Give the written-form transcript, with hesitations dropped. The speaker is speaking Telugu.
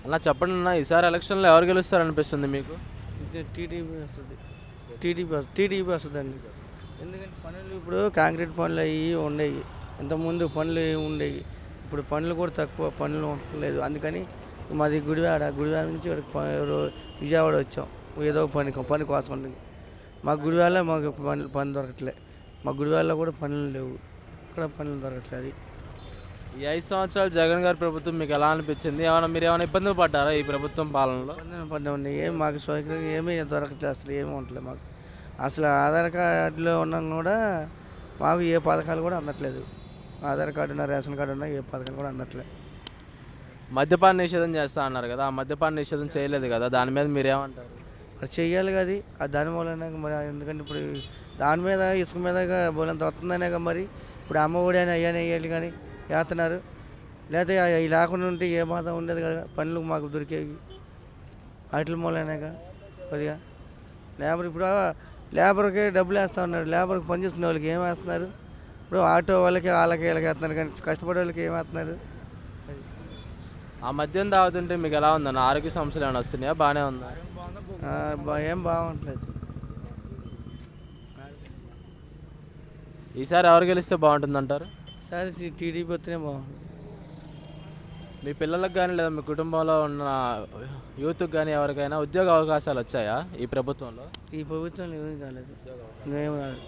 అలా చెప్పండి అన్న, ఈసారి ఎలక్షన్లో ఎవరు గెలుస్తారనిపిస్తుంది మీకు? ఇది టీడీపీ వస్తుంది. టీడీపీ వస్తుందండి. ఎందుకంటే పనులు ఇప్పుడు కాంక్రీట్ పనులు అవి ఉండేవి. ఇంతకుముందు పనులు ఉండేవి. ఇప్పుడు పనులు కూడా తక్కువ, పనులు ఉండలేదు. అందుకని మాది గుడివాడ నుంచి విజయవాడ వచ్చాం. ఏదో పని కోసం ఉంది. మా గుడివాడ మాకు పని దొరకట్లే. మా గుడివాడలో కూడా పనులు లేవు. ఇక్కడ పనులు దొరకట్లేదు. ఈ 5 సంవత్సరాలు జగన్ గారి ప్రభుత్వం మీకు ఎలా అనిపించింది? మీరు ఏమైనా ఇబ్బందులు పడ్డారా ఈ ప్రభుత్వం పాలనలో? పడ్డామండి. ఏం మాకు సౌకర్యంగా ఏమీ దొరకట్లేదు. అసలు ఏమీ ఉండట్లేదు మాకు. అసలు ఆధార్ కార్డులో ఉన్నాం కూడా మాకు ఏ పథకాలు కూడా అందట్లేదు. ఆధార్ కార్డు ఉన్నా, రేషన్ కార్డు ఉన్నా ఏ పథకాలు కూడా అందట్లేదు. మద్యపాన నిషేధం చేస్తా అన్నారు కదా, ఆ మద్యపాన నిషేధం చేయలేదు కదా, దాని మీద మీరేమంటారు? మరి చెయ్యాలి కదా. అది దాని మూలన మరి, ఎందుకంటే ఇప్పుడు దాని మీద ఇసుక మీద బోలంత వస్తుందనే మరి ఇప్పుడు అమ్మఒడి అని అయ్యని వేయాలి కానీ వేస్తున్నారు. లేకపోతే అవి లేకుండా ఉంటే ఏ బాధ ఉండేది కదా. పనులు మాకు దొరికేవి వాటి మూలనేగా కొద్దిగా. లేబర్కి డబ్బులు వేస్తూ ఉన్నారు. లేబర్కి పని చేసుకునే వాళ్ళకి ఏం వేస్తున్నారు? ఇప్పుడు ఆటో వాళ్ళకి వీళ్ళకి వేస్తున్నారు కానీ కష్టపడే వాళ్ళకి ఏం వేస్తున్నారు? ఆ మద్యం తాగుతుంటే మీకు ఎలా ఉందన్న? ఆరోగ్య సమస్యలు ఏమైనా వస్తున్నాయా? బాగానే ఉందా? ఏం బాగుంటలేదు. ఈసారి ఎవరు గెలిస్తే బాగుంటుందంటారు? సరే టీడీపీ వస్తేనే బాగుంటుంది. మీ పిల్లలకు కానీ లేదా మీ కుటుంబంలో ఉన్న యూత్కి కానీ ఎవరికైనా ఉద్యోగ అవకాశాలు వచ్చాయా ఈ ప్రభుత్వంలో? ఈ ప్రభుత్వంలో ఏమీ కాలేదు. ఏం కాలేదు.